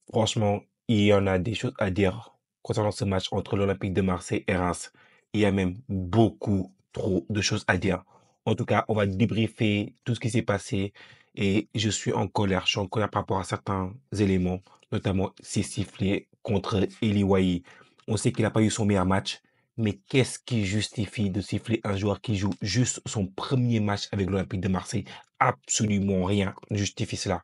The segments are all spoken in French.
Franchement, il y en a des choses à dire concernant ce match entre l'Olympique de Marseille et Reims. Il y a même beaucoup trop de choses à dire. En tout cas, on va débriefer tout ce qui s'est passé et je suis en colère. Je suis en colère par rapport à certains éléments, notamment ces sifflets contre Eli Wahi. On sait qu'il n'a pas eu son meilleur match, mais qu'est-ce qui justifie de siffler un joueur qui joue juste son premier match avec l'Olympique de Marseille? Absolument rien ne justifie cela.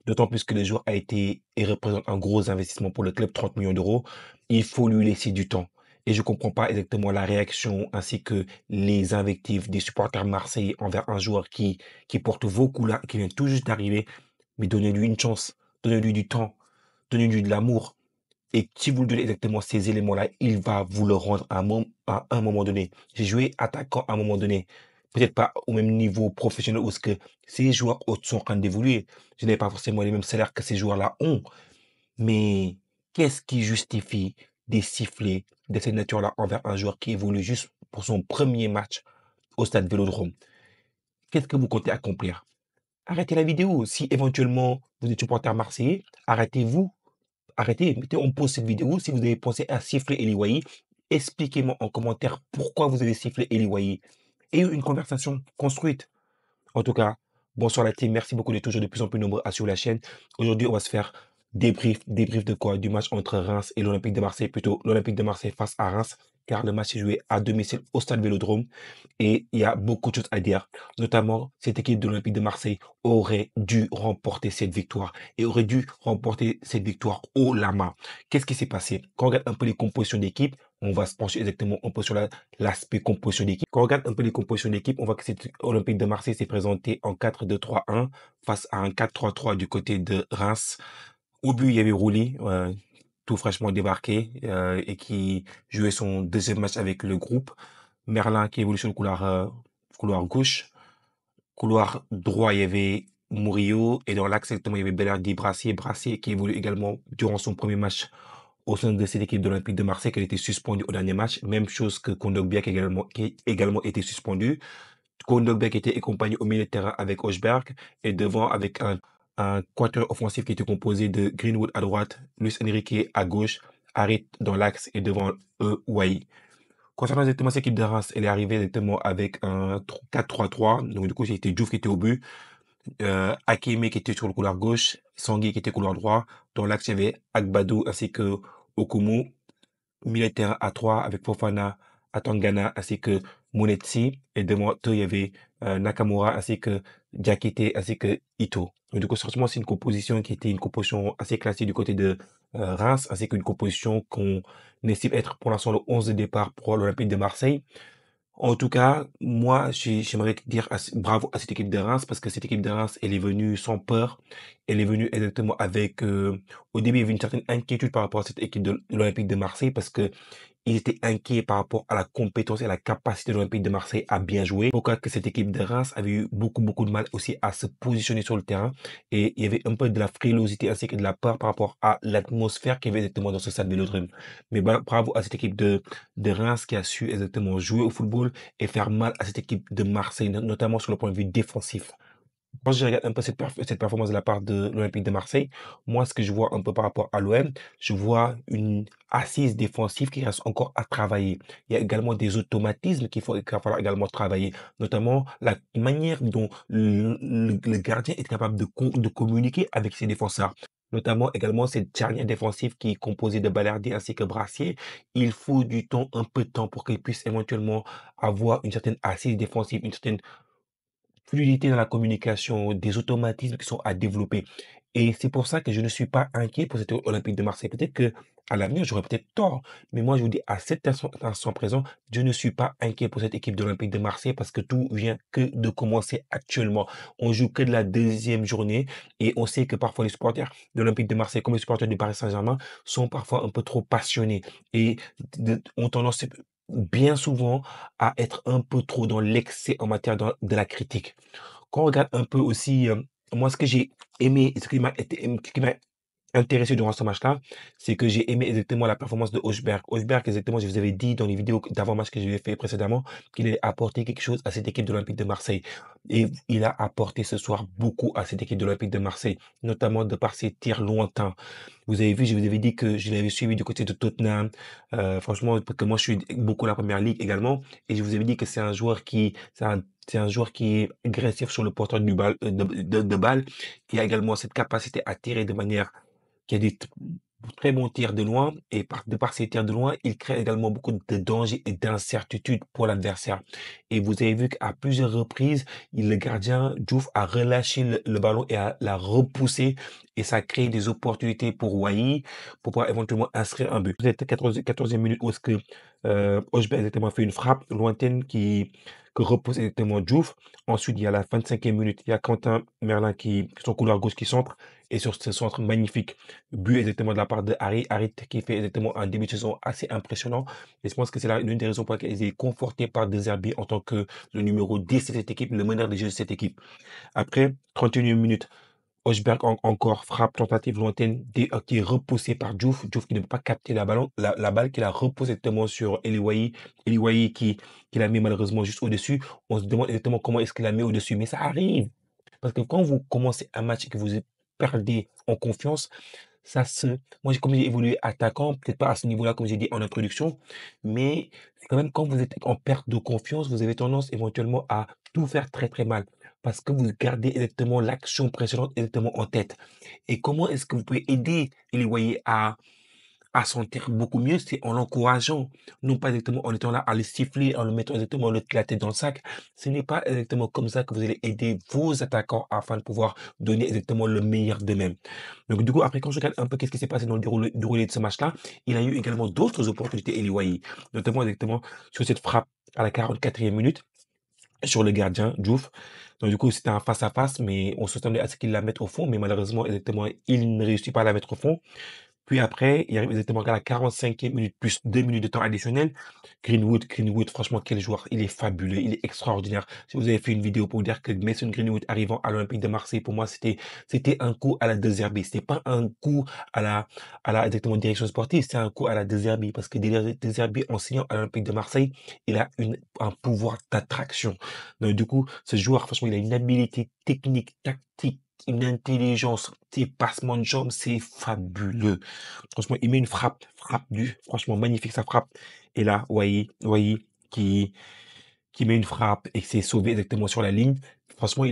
D'autant plus que le joueur a été et représente un gros investissement pour le club, 30 millions d'euros. Il faut lui laisser du temps. Et je ne comprends pas exactement la réaction ainsi que les invectives des supporters marseillais envers un joueur qui porte vos couleurs, qui vient tout juste d'arriver. Mais donnez-lui une chance, donnez-lui du temps, donnez-lui de l'amour. Et si vous lui donnez exactement ces éléments-là, il va vous le rendre à un moment donné. J'ai joué attaquant à un moment donné. Peut-être pas au même niveau professionnel où ce que ces joueurs sont en train d'évoluer. Je n'ai pas forcément les mêmes salaires que ces joueurs-là ont. Mais qu'est-ce qui justifie des sifflets de cette nature-là envers un joueur qui évolue juste pour son premier match au stade Vélodrome? Qu'est-ce que vous comptez accomplir? Arrêtez la vidéo. Si éventuellement vous êtes supporter marseillais, arrêtez-vous. Arrêtez, mettez en pause cette vidéo. Si vous avez pensé à siffler Eli Wahi, expliquez-moi en commentaire pourquoi vous avez sifflé Eli Wahi. Et une conversation construite. En tout cas, bonsoir la team. Merci beaucoup d'être toujours de plus en plus nombreux à suivre la chaîne. Aujourd'hui, on va se faire débrief de quoi? Du match entre Reims et l'Olympique de Marseille, plutôt l'Olympique de Marseille face à Reims, car le match est joué à domicile au stade Vélodrome et il y a beaucoup de choses à dire. Notamment, cette équipe de l'Olympique de Marseille aurait dû remporter cette victoire et aurait dû remporter cette victoire haut la main. Qu'est-ce qui s'est passé? Quand on regarde un peu les compositions d'équipe, on va se pencher exactement un peu sur l'aspect composition d'équipe. Quand on regarde un peu les compositions d'équipe, on voit que cette Olympique de Marseille s'est présenté en 4-2-3-1 face à un 4-3-3 du côté de Reims. Au but, il y avait Rouli, tout fraîchement débarqué et qui jouait son deuxième match avec le groupe. Merlin qui évolue sur le couloir gauche. Couloir droit, il y avait Murillo. Et dans l'axe, exactement, il y avait Belardi Brassier. Brassier qui évolue également durant son premier match au sein de cette équipe de l'Olympique de Marseille, qui a été suspendu au dernier match. Même chose que Kondogbia qui a également été suspendu. Kondogbia qui était accompagné au milieu de terrain avec Hochberg et devant avec un quatuor offensif qui était composé de Greenwood à droite, Luis Enrique à gauche, Harit dans l'axe et devant eux, Wai. Concernant exactement cette équipe de Reims, elle est arrivée exactement avec un 4-3-3. Donc, du coup, c'était Diouf qui était au but, Hakimi qui était sur le couloir gauche, Sangui qui était couloir droit. Dans l'axe, il y avait Agbadou ainsi que Okumu. Milieu de terrain à 3 avec Fofana, Atangana ainsi que Munetsi. Et devant eux, il y avait Nakamura ainsi que Diakité ainsi que Ito. Donc, du coup, franchement, c'est une composition qui était une composition assez classique du côté de Reims, ainsi qu'une composition qu'on estime être pour l'instant le 11 de départ pour l'Olympique de Marseille. En tout cas, moi, j'aimerais dire bravo à cette équipe de Reims parce que cette équipe de Reims, elle est venue sans peur. Elle est venue exactement avec... au début, il y avait une certaine inquiétude par rapport à cette équipe de l'Olympique de Marseille parce que ils étaient inquiets par rapport à la compétence et à la capacité de l'Olympique de Marseille à bien jouer. Pourquoi que cette équipe de Reims avait eu beaucoup de mal aussi à se positionner sur le terrain. Et il y avait un peu de la frilosité ainsi que de la peur par rapport à l'atmosphère qu'il y avait exactement dans ce stade Vélodrome. Mais bravo à cette équipe de Reims qui a su exactement jouer au football et faire mal à cette équipe de Marseille, notamment sur le point de vue défensif. Quand je regarde un peu cette performance de la part de l'Olympique de Marseille, moi, ce que je vois un peu par rapport à l'OM, je vois une assise défensive qui reste encore à travailler. Il y a également des automatismes qu'il va falloir également travailler, notamment la manière dont le gardien est capable de communiquer avec ses défenseurs. Notamment également cette charnière défensive qui est composée de Balerdi ainsi que Brassier. Il faut du temps, un peu de temps pour qu'ils puissent éventuellement avoir une certaine assise défensive, une certaine fluidité dans la communication, des automatismes qui sont à développer. Et c'est pour ça que je ne suis pas inquiet pour cette Olympique de Marseille. Peut-être que à l'avenir, j'aurais peut-être tort. Mais moi, je vous dis, à cet instant présent, je ne suis pas inquiet pour cette équipe de l'Olympique de Marseille parce que tout vient que de commencer actuellement. On joue que de la deuxième journée et on sait que parfois les supporters de l'Olympique de Marseille, comme les supporters du Paris Saint-Germain, sont parfois un peu trop passionnés et ont tendance bien souvent à être un peu trop dans l'excès en matière de la critique. Quand on regarde un peu aussi, moi, ce que j'ai aimé, ce qui m'a intéressé durant ce match-là, c'est que j'ai aimé exactement la performance de Højbjerg. Højbjerg, exactement, je vous avais dit dans les vidéos d'avant-match que je lui ai fait précédemment qu'il allait apporter quelque chose à cette équipe de l'Olympique de Marseille. Et il a apporté ce soir beaucoup à cette équipe de l'Olympique de Marseille, notamment de par ses tirs lointains. Vous avez vu, je vous avais dit que je l'avais suivi du côté de Tottenham. Franchement, parce que moi, je suis beaucoup la première ligue également. Et je vous avais dit que c'est un joueur qui est agressif sur le porteur de balle, qui a également cette capacité à tirer de manière qui a des très bons tirs de loin et de par ses tirs de loin, il crée également beaucoup de dangers et d'incertitudes pour l'adversaire. Et vous avez vu qu'à plusieurs reprises, le gardien Diouf a relâché le ballon et l'a repoussé et ça crée des opportunités pour Wai pour pouvoir éventuellement inscrire un but. C'était 14e minute où est-ce que Højbjerg exactement fait une frappe lointaine que repousse exactement Diouf. Ensuite, il y a la 25e minute, il y a Quentin Merlin son couloir gauche qui centre et sur ce centre magnifique, but exactement de la part de Harry. Harry qui fait exactement un début de saison assez impressionnant. Et je pense que c'est là l'une des raisons pour lesquelles il est conforté par De Zerbi en tant que le numéro 10 de cette équipe, le meneur des jeux de cette équipe. Après, 31 minutes, Højbjerg encore frappe tentative lointaine qui est repoussée par Diouf. Diouf qui ne peut pas capter la balle qu'il a repoussée exactement sur Eliwahi. Eliwahi qui l'a mis malheureusement juste au-dessus. On se demande exactement comment est-ce qu'il l'a mis au-dessus. Mais ça arrive. Parce que quand vous commencez un match et que vous perdez en confiance, ça se moi, comme j'ai évolué attaquant, peut-être pas à ce niveau-là, comme j'ai dit en introduction, mais c'est quand même quand vous êtes en perte de confiance, vous avez tendance éventuellement à tout faire très, très mal parce que vous gardez exactement l'action précédente exactement en tête. Et comment est-ce que vous pouvez aider les voyez à sentir beaucoup mieux, c'est en l'encourageant, non pas exactement en étant là à le siffler, en le mettant exactement la tête dans le sac. Ce n'est pas exactement comme ça que vous allez aider vos attaquants afin de pouvoir donner exactement le meilleur d'eux-mêmes. Donc du coup, après, quand je regarde un peu qu'est-ce qui s'est passé dans le déroulé de ce match-là, il a eu également d'autres opportunités, Eli Wahi, notamment exactement sur cette frappe à la 44e minute sur le gardien, Diouf. Donc du coup, c'était un face-à-face, mais on s'attendait à ce qu'il la mette au fond, mais malheureusement, exactement, il ne réussit pas à la mettre au fond. Puis après, il arrive exactement à la 45e minute, plus 2 minutes de temps additionnel. Greenwood, franchement, quel joueur. Il est fabuleux, il est extraordinaire. Si vous avez fait une vidéo pour dire que Mason Greenwood arrivant à l'Olympique de Marseille, pour moi, c'était un coup à la De Zerbi. C'était pas un coup exactement direction sportive, c'était un coup à la De Zerbi. Parce que De Zerbi, en signant à l'Olympique de Marseille, il a un pouvoir d'attraction. Donc, du coup, ce joueur, franchement, il a une habilité technique, tactique, une intelligence, ses passements de jambes, c'est fabuleux. Franchement, il met une franchement magnifique sa frappe. Et là, Wai qui, qui met une frappe et qui s'est sauvé exactement sur la ligne. Franchement,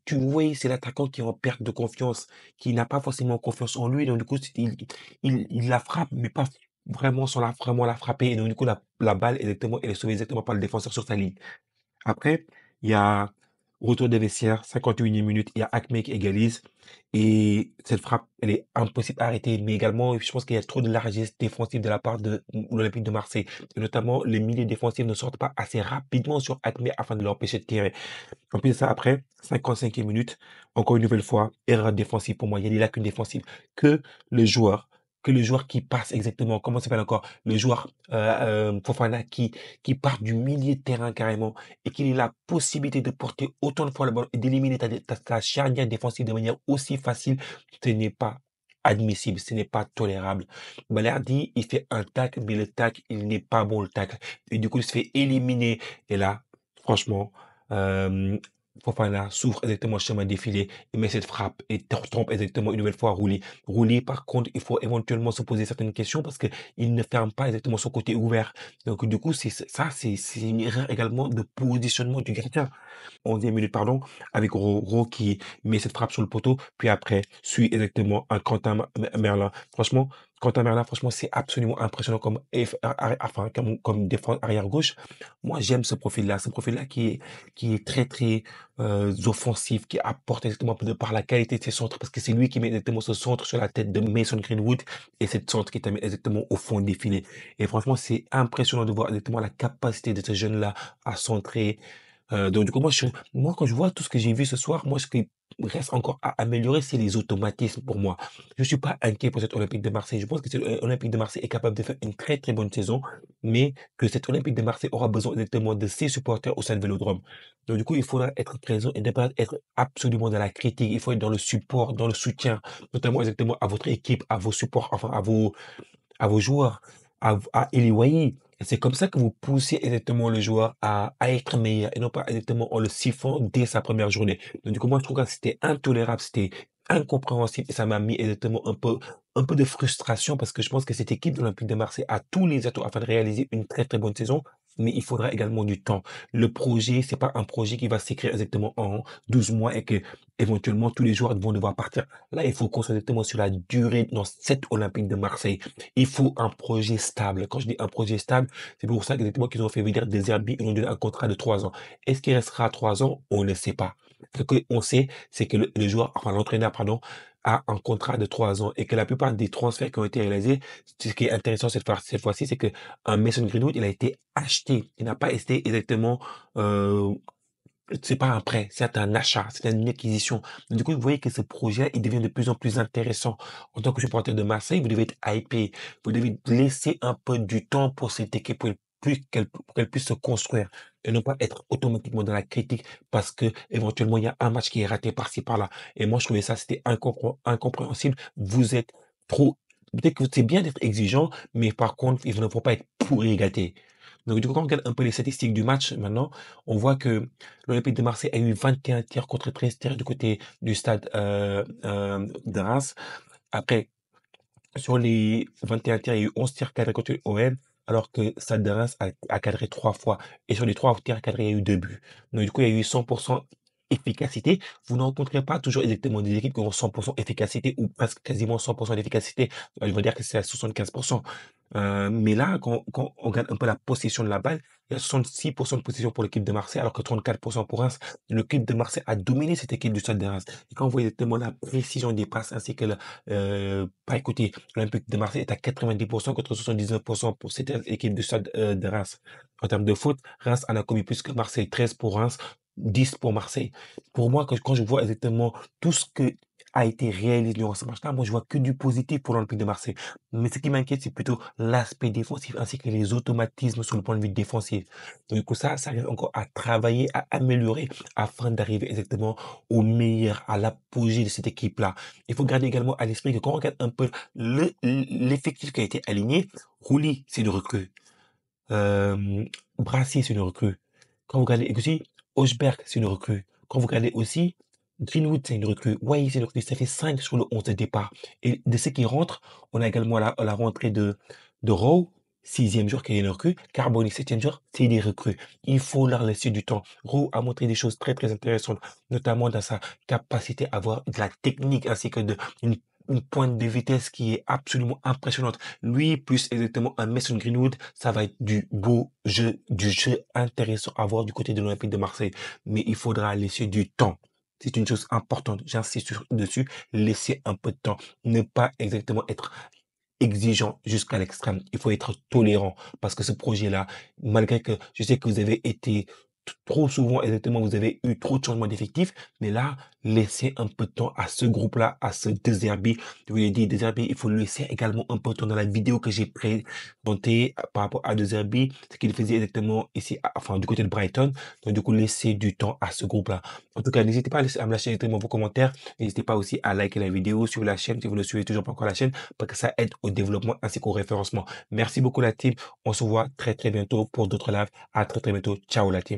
tu vois, c'est l'attaquant qui est en perte de confiance, qui n'a pas forcément confiance en lui. Donc, du coup, il la frappe, mais pas vraiment sans vraiment la frapper. Et donc, du coup, la balle, exactement, elle est sauvée exactement par le défenseur sur sa ligne. Après, il y a retour des vestiaires, 51e minute, il y a Hakme qui égalise. Et cette frappe, elle est impossible à arrêter. Mais également, je pense qu'il y a trop de largesse défensive de la part de l'Olympique de Marseille. Et notamment, les milieux défensifs ne sortent pas assez rapidement sur Hakme afin de l'empêcher de tirer. En plus de ça, après, 55e minute, encore une nouvelle fois, erreur défensive pour moi. Il y a des lacunes défensives. Que le joueur, que le joueur qui passe exactement, comment ça s'appelle encore? Le joueur Fofana qui part du milieu de terrain carrément et qu'il ait la possibilité de porter autant de fois le ballon et d'éliminer ta charnière défensive de manière aussi facile, ce n'est pas admissible, ce n'est pas tolérable. Balerdi, il fait un tacle, mais le tacle, il n'est pas bon le tacle. Et du coup, il se fait éliminer. Et là, franchement, Hem, Fofana souffre exactement le chemin défilé, il met cette frappe et trompe exactement une nouvelle fois Rouli. Rouli, par contre, il faut éventuellement se poser certaines questions parce qu'il ne ferme pas exactement son côté ouvert. Donc du coup, c'est une erreur également de positionnement du gardien. 11e minute, pardon, avec Ro qui met cette frappe sur le poteau, puis après suit exactement un Quentin Merlin. Franchement, Quentin Merlin, franchement, c'est absolument impressionnant comme défense arrière gauche. Moi, j'aime ce profil-là qui est très, très offensif, qui apporte exactement de par la qualité de ses centres, parce que c'est lui qui met exactement ce centre sur la tête de Mason Greenwood et cette centre qui est exactement au fond des filets. Et franchement, c'est impressionnant de voir exactement la capacité de ce jeune-là à centrer, Donc du coup, moi, quand je vois tout ce que j'ai vu ce soir, moi, ce qui reste encore à améliorer, c'est les automatismes pour moi. Je suis pas inquiet pour cette Olympique de Marseille. Je pense que cette Olympique de Marseille est capable de faire une très, très bonne saison, mais que cette Olympique de Marseille aura besoin exactement de ses supporters au sein de Vélodrome. Donc du coup, il faudra être présent et ne pas être absolument dans la critique. Il faut être dans le support, dans le soutien, notamment exactement à votre équipe, à vos supports, enfin à vos joueurs, à Eliwayi. Et c'est comme ça que vous poussez exactement le joueur à être meilleur et non pas exactement en le sifflant dès sa première journée. Donc, du coup, moi, je trouve que c'était intolérable, c'était incompréhensible et ça m'a mis exactement un peu de frustration parce que je pense que cette équipe de l'Olympique de Marseille a tous les atouts afin de réaliser une très, très bonne saison. Mais il faudra également du temps. Le projet, c'est pas un projet qui va s'écrire exactement en 12 mois et que éventuellement tous les joueurs vont devoir partir. Là, il faut qu'on soit exactement sur la durée dans cette Olympique de Marseille. Il faut un projet stable. Quand je dis un projet stable, c'est pour ça exactement qu'ils ont fait venir des Zerbi, ils ont donné un contrat de 3 ans. Est-ce qu'il restera 3 ans? On ne sait pas. Ce qu'on sait, c'est que le joueur, enfin l'entraîneur, pardon, a un contrat de 3 ans et que la plupart des transferts qui ont été réalisés, ce qui est intéressant cette fois-ci, c'est que un Mason Greenwood, il a été acheté. Il n'a pas été exactement euh, c'est pas un prêt, c'est un achat, c'est une acquisition. Du coup, vous voyez que ce projet, il devient de plus en plus intéressant. En tant que supporter de Marseille, vous devez être hypé. Vous devez laisser un peu du temps pour cette équipe pour qu'elle puisse se construire et ne pas être automatiquement dans la critique parce que éventuellement il y a un match qui est raté par-ci par-là. Et moi, je trouvais ça, c'était incompréhensible. Vous êtes trop, peut-être que c'est bien d'être exigeant, mais par contre, il ne faut pas être pourri et gâté. Donc, du coup, quand on regarde un peu les statistiques du match maintenant, on voit que l'Olympique de Marseille a eu 21 tirs contre 13 tirs du côté du stade de Reims. Après, sur les 21 tirs, il y a eu 11 tirs cadrés contre l'OM, alors que Stade de Reims a cadré 3 fois. Et sur les 3 tirs cadrés, il y a eu 2 buts. Donc du coup, il y a eu 100% efficacité. Vous ne rencontrez pas toujours exactement des équipes qui ont 100% efficacité ou presque quasiment 100% d'efficacité. Je vais dire que c'est à 75%. Mais là, quand on regarde un peu la possession de la balle, il y a 66% de possession pour l'équipe de Marseille, alors que 34% pour Reims. L'équipe de Marseille a dominé cette équipe du Stade de Reims. Et quand vous voyez exactement la précision des passes ainsi que bah écoutez, l'Olympique de Marseille est à 90% contre 79% pour cette équipe du Stade de Reims. En termes de foot, Reims en a commis plus que Marseille, 13 pour Reims, 10 pour Marseille. Pour moi, quand je vois exactement tout ce que a été réalisé durant ce match-là, moi je vois que du positif pour l'Olympique de Marseille. Mais ce qui m'inquiète, c'est plutôt l'aspect défensif ainsi que les automatismes sur le point de vue défensif. Donc, du coup, ça reste encore à travailler, à améliorer afin d'arriver exactement au meilleur, à l'apogée de cette équipe-là. Il faut garder également à l'esprit que quand on regarde un peu l'effectif qui a été aligné, Rouli, c'est une recrue. Brassier, c'est une recrue. Quand vous regardez aussi, Hochberg, c'est une recrue. Quand vous regardez aussi, Greenwood, c'est une recrue. Wai, c'est une recrue. Ça fait 5 sur le 11 de départ. Et de ceux qui rentrent, on a également la rentrée de Rowe, 6e jour qui est une recrue. Carboni, 7e jour, c'est des recrues. Il faut leur laisser du temps. Rowe a montré des choses très, très intéressantes, notamment dans sa capacité à avoir de la technique ainsi que une pointe de vitesse qui est absolument impressionnante. Lui, plus exactement un Mason Greenwood, ça va être du jeu intéressant à voir du côté de l'Olympique de Marseille. Mais il faudra laisser du temps. C'est une chose importante, j'insiste dessus, laisser un peu de temps. Ne pas exactement être exigeant jusqu'à l'extrême. Il faut être tolérant parce que ce projet-là, malgré que je sais que vous avez été trop souvent, exactement, vous avez eu trop de changements d'effectifs, mais là, laissez un peu de temps à ce groupe-là, à ce Deserbi. Je vous l'ai dit, Deserbi, il faut le laisser également un peu de temps dans la vidéo que j'ai présentée par rapport à Deserbi, ce qu'il faisait exactement ici, enfin, du côté de Brighton. Donc, du coup, laissez du temps à ce groupe-là. En tout cas, n'hésitez pas à me lâcher directement vos commentaires. N'hésitez pas aussi à liker la vidéo, suivre la chaîne si vous ne suivez toujours pas encore la chaîne parce que ça aide au développement ainsi qu'au référencement. Merci beaucoup la team. On se voit très très bientôt pour d'autres lives. À très très bientôt. Ciao la team.